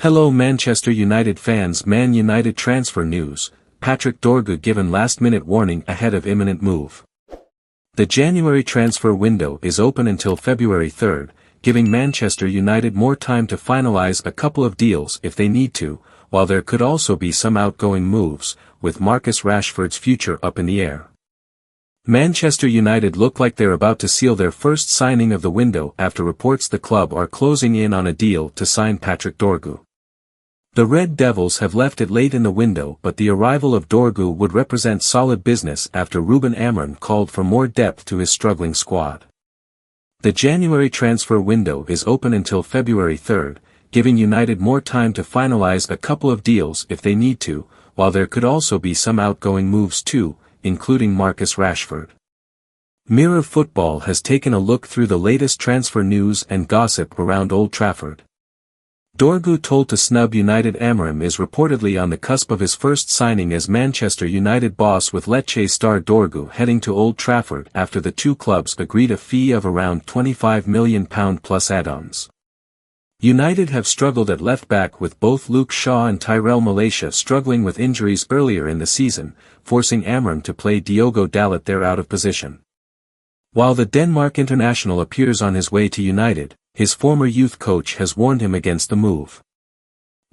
Hello Manchester United fans. Man United transfer news, Patrick Dorgu given last-minute warning ahead of imminent move. The January transfer window is open until February 3, giving Manchester United more time to finalise a couple of deals if they need to, while there could also be some outgoing moves, with Marcus Rashford's future up in the air. Manchester United look like they're about to seal their first signing of the window after reports the club are closing in on a deal to sign Patrick Dorgu. The Red Devils have left it late in the window, but the arrival of Dorgu would represent solid business after Ruben Amorim called for more depth to his struggling squad. The January transfer window is open until February 3, giving United more time to finalise a couple of deals if they need to, while there could also be some outgoing moves too, including Marcus Rashford. Mirror Football has taken a look through the latest transfer news and gossip around Old Trafford. Dorgu told to snub United Amorim is reportedly on the cusp of his first signing as Manchester United boss, with Lecce star Dorgu heading to Old Trafford after the two clubs agreed a fee of around £25 million plus add-ons. United have struggled at left-back, with both Luke Shaw and Malacia struggling with injuries earlier in the season, forcing Amorim to play Diogo Dalot there out of position. While the Denmark international appears on his way to United, his former youth coach has warned him against the move.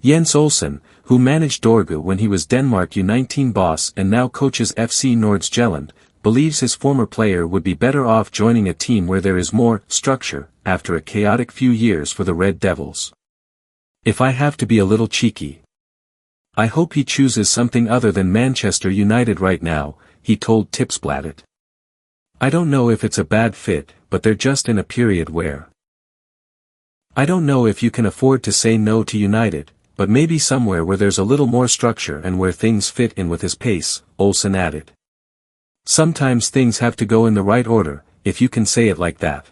Jens Olsen, who managed Dorgu when he was Denmark U19 boss and now coaches FC Nordsjælland, believes his former player would be better off joining a team where there is more structure after a chaotic few years for the Red Devils. "If I have to be a little cheeky, I hope he chooses something other than Manchester United right now," he told Tipsbladet. "I don't know if it's a bad fit, but they're just in a period where I don't know if you can afford to say no to United, but maybe somewhere where there's a little more structure and where things fit in with his pace," Olsen added. "Sometimes things have to go in the right order, if you can say it like that."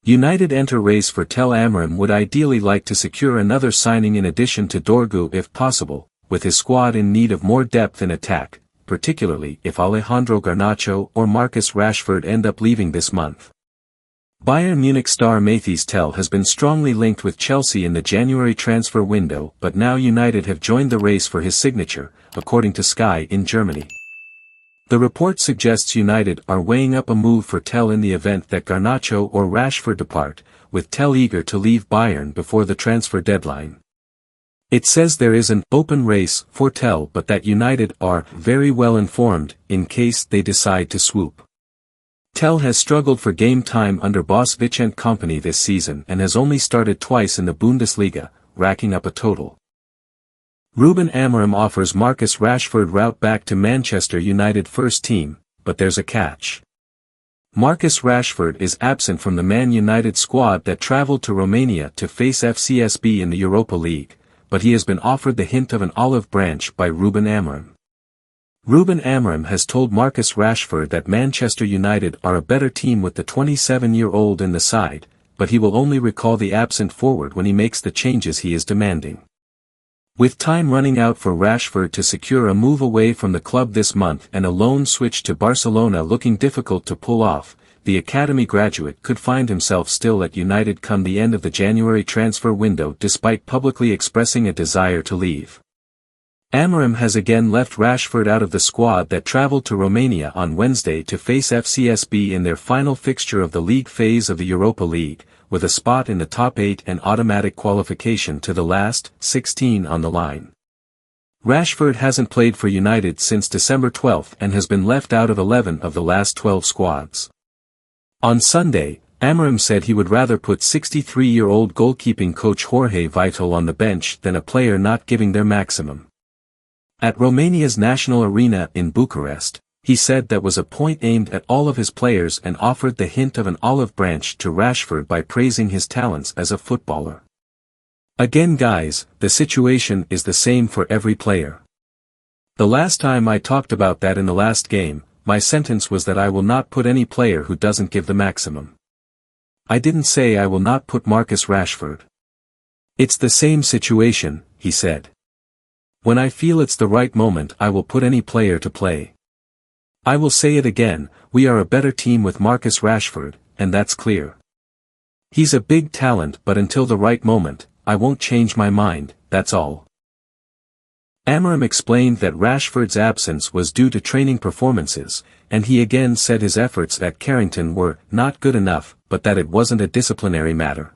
United enter race for Tel. Amorim would ideally like to secure another signing in addition to Dorgu if possible, with his squad in need of more depth in attack, particularly if Alejandro Garnacho or Marcus Rashford end up leaving this month. Bayern Munich star Mathys Tel has been strongly linked with Chelsea in the January transfer window, but now United have joined the race for his signature, according to Sky in Germany. The report suggests United are weighing up a move for Tel in the event that Garnacho or Rashford depart, with Tel eager to leave Bayern before the transfer deadline. It says there is an open race for Tel, but that United are very well informed in case they decide to swoop. Tel has struggled for game time under boss Vicente Kompany this season and has only started twice in the Bundesliga, racking up a total. Ruben Amorim offers Marcus Rashford route back to Manchester United first team, but there's a catch. Marcus Rashford is absent from the Man United squad that travelled to Romania to face FCSB in the Europa League, but he has been offered the hint of an olive branch by Ruben Amorim. Ruben Amorim has told Marcus Rashford that Manchester United are a better team with the 27-year-old in the side, but he will only recall the absent forward when he makes the changes he is demanding. With time running out for Rashford to secure a move away from the club this month and a loan switch to Barcelona looking difficult to pull off, the academy graduate could find himself still at United come the end of the January transfer window despite publicly expressing a desire to leave. Amorim has again left Rashford out of the squad that travelled to Romania on Wednesday to face FCSB in their final fixture of the league phase of the Europa League, with a spot in the top 8 and automatic qualification to the last 16 on the line. Rashford hasn't played for United since December 12 and has been left out of 11 of the last 12 squads. On Sunday, Amorim said he would rather put 63-year-old goalkeeping coach Jorge Vital on the bench than a player not giving their maximum. At Romania's national arena in Bucharest, he said that was a point aimed at all of his players and offered the hint of an olive branch to Rashford by praising his talents as a footballer. "Again guys, the situation is the same for every player. The last time I talked about that in the last game, my sentence was that I will not put any player who doesn't give the maximum. I didn't say I will not put Marcus Rashford. It's the same situation," he said. "When I feel it's the right moment I will put any player to play. I will say it again, we are a better team with Marcus Rashford, and that's clear. He's a big talent, but until the right moment, I won't change my mind, that's all. Amorim explained that Rashford's absence was due to training performances, and he again said his efforts at Carrington were not good enough, but that it wasn't a disciplinary matter.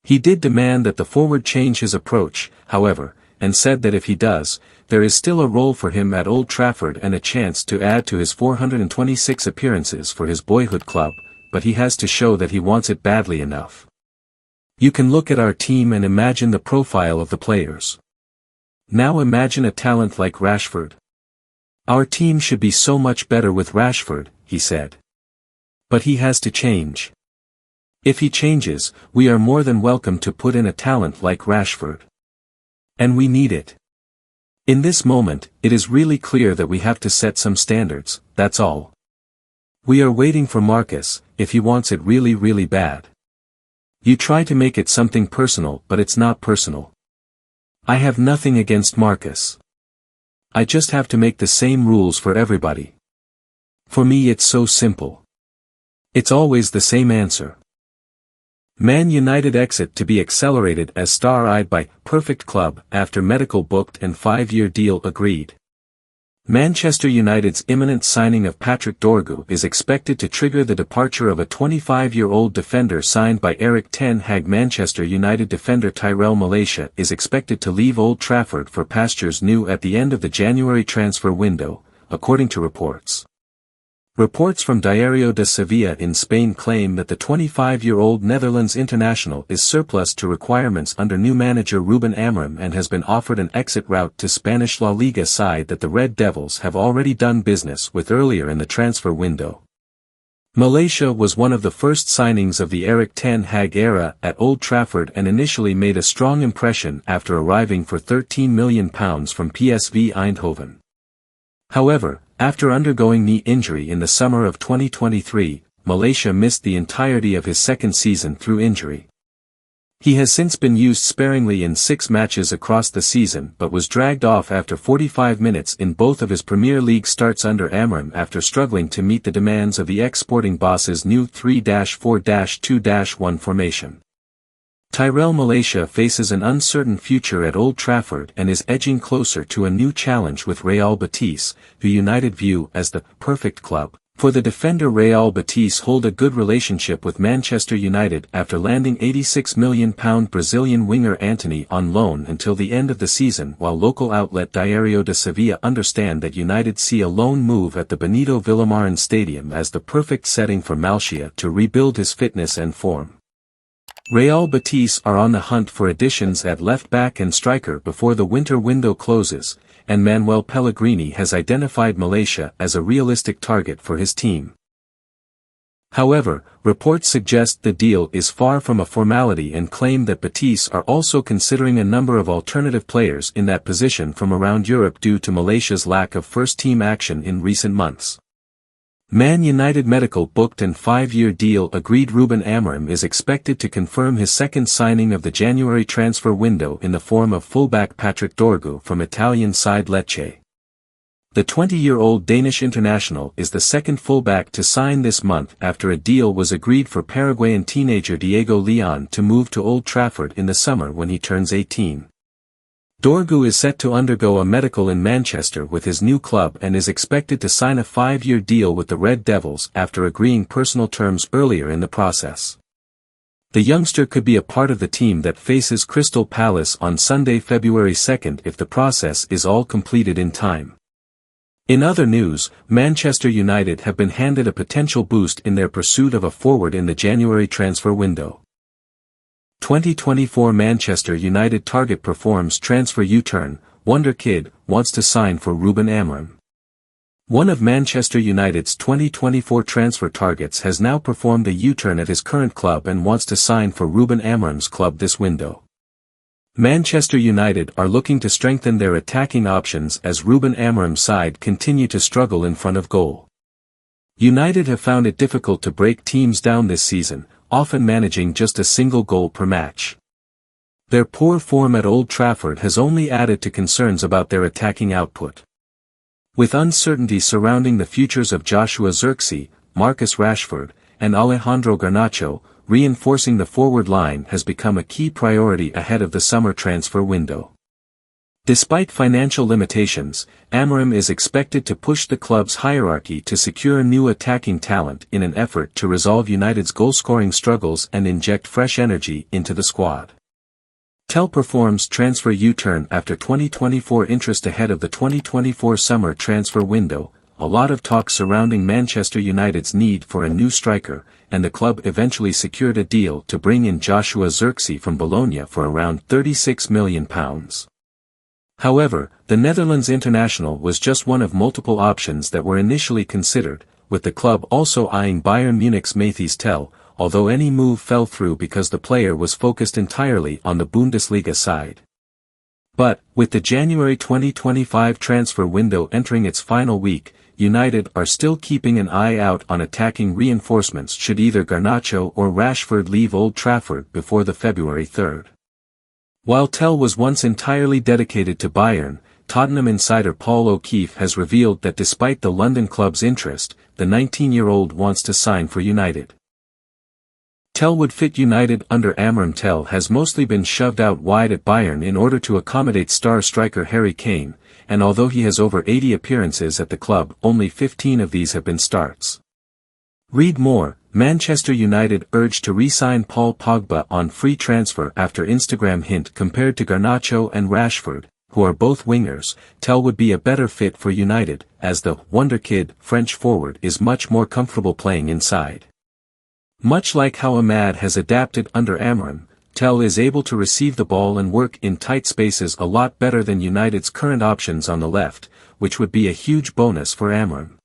He did demand that the forward change his approach, however, and said that if he does, there is still a role for him at Old Trafford and a chance to add to his 426 appearances for his boyhood club, but he has to show that he wants it badly enough. You can look at our team and imagine the profile of the players. Now imagine a talent like Rashford. Our team should be so much better with Rashford, he said. But he has to change. If he changes, we are more than welcome to put in a talent like Rashford. And we need it. In this moment, it is really clear that we have to set some standards, that's all. We are waiting for Marcus, if he wants it really really bad. You try to make it something personal, but it's not personal. I have nothing against Marcus. I just have to make the same rules for everybody. For me it's so simple. It's always the same answer. Man United exit to be accelerated as star-eyed by Perfect Club after medical booked and 5-year deal agreed. Manchester United's imminent signing of Patrick Dorgu is expected to trigger the departure of a 25-year-old defender signed by Erik ten Hag. Manchester United defender Tyrell Malacia is expected to leave Old Trafford for pastures new at the end of the January transfer window, according to reports. Reports from Diario de Sevilla in Spain claim that the 25-year-old Netherlands international is surplus to requirements under new manager Ruben Amorim and has been offered an exit route to Spanish La Liga side that the Red Devils have already done business with earlier in the transfer window. Malacia was one of the first signings of the Erik ten Hag era at Old Trafford and initially made a strong impression after arriving for £13 million from PSV Eindhoven. However, after undergoing knee injury in the summer of 2023, Malacia missed the entirety of his second season through injury. He has since been used sparingly in 6 matches across the season but was dragged off after 45 minutes in both of his Premier League starts under Amorim after struggling to meet the demands of the ex-Sporting boss's new 3-4-2-1 formation. Tyrell Malacia faces an uncertain future at Old Trafford and is edging closer to a new challenge with Real Betis, who United view as the perfect club. For the defender, Real Betis hold a good relationship with Manchester United after landing £86 million Brazilian winger Antony on loan until the end of the season, while local outlet Diario de Sevilla understand that United see a loan move at the Benito Villamarín Stadium as the perfect setting for Malacia to rebuild his fitness and form. Real Betis are on the hunt for additions at left-back and striker before the winter window closes, and Manuel Pellegrini has identified Malacia as a realistic target for his team. However, reports suggest the deal is far from a formality and claim that Betis are also considering a number of alternative players in that position from around Europe due to Malacia's lack of first-team action in recent months. Man United medical booked and 5-year deal agreed. Ruben Amorim is expected to confirm his second signing of the January transfer window in the form of fullback Patrick Dorgu from Italian side Lecce. The 20-year-old Danish international is the second fullback to sign this month after a deal was agreed for Paraguayan teenager Diego Leon to move to Old Trafford in the summer when he turns 18. Dorgu is set to undergo a medical in Manchester with his new club and is expected to sign a 5-year deal with the Red Devils after agreeing personal terms earlier in the process. The youngster could be a part of the team that faces Crystal Palace on Sunday, February 2nd if the process is all completed in time. In other news, Manchester United have been handed a potential boost in their pursuit of a forward in the January transfer window. 2024 Manchester United target performs transfer U-turn, Wonder Kid wants to sign for Ruben Amorim. One of Manchester United's 2024 transfer targets has now performed a U-turn at his current club and wants to sign for Ruben Amorim's club this window. Manchester United are looking to strengthen their attacking options as Ruben Amorim's side continue to struggle in front of goal. United have found it difficult to break teams down this season, often managing just a single goal per match. Their poor form at Old Trafford has only added to concerns about their attacking output. With uncertainty surrounding the futures of Joshua Zirkzee, Marcus Rashford, and Alejandro Garnacho, reinforcing the forward line has become a key priority ahead of the summer transfer window. Despite financial limitations, Amorim is expected to push the club's hierarchy to secure new attacking talent in an effort to resolve United's goal-scoring struggles and inject fresh energy into the squad. Tel performs transfer U-turn after 2024 interest ahead of the 2024 summer transfer window. A lot of talk surrounding Manchester United's need for a new striker, and the club eventually secured a deal to bring in Joshua Zirkzee from Bologna for around £36 million. However, the Netherlands international was just one of multiple options that were initially considered, with the club also eyeing Bayern Munich's Mathys Tel, although any move fell through because the player was focused entirely on the Bundesliga side. But, with the January 2025 transfer window entering its final week, United are still keeping an eye out on attacking reinforcements should either Garnacho or Rashford leave Old Trafford before the February 3rd. While Tel was once entirely dedicated to Bayern, Tottenham insider Paul O'Keefe has revealed that despite the London club's interest, the 19-year-old wants to sign for United. Tel would fit United under Amorim. Tel has mostly been shoved out wide at Bayern in order to accommodate star striker Harry Kane, and although he has over 80 appearances at the club, only 15 of these have been starts. Read more. Manchester United urged to re-sign Paul Pogba on free transfer after Instagram hint compared to Garnacho and Rashford, who are both wingers. Tel would be a better fit for United, as the wonder kid French forward is much more comfortable playing inside. Much like how Ahmad has adapted under Amorim, Tel is able to receive the ball and work in tight spaces a lot better than United's current options on the left, which would be a huge bonus for Amorim.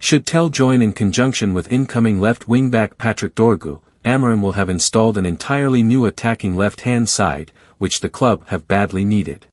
Should Tel join in conjunction with incoming left wing-back Patrick Dorgu, Amorim will have installed an entirely new attacking left-hand side, which the club have badly needed.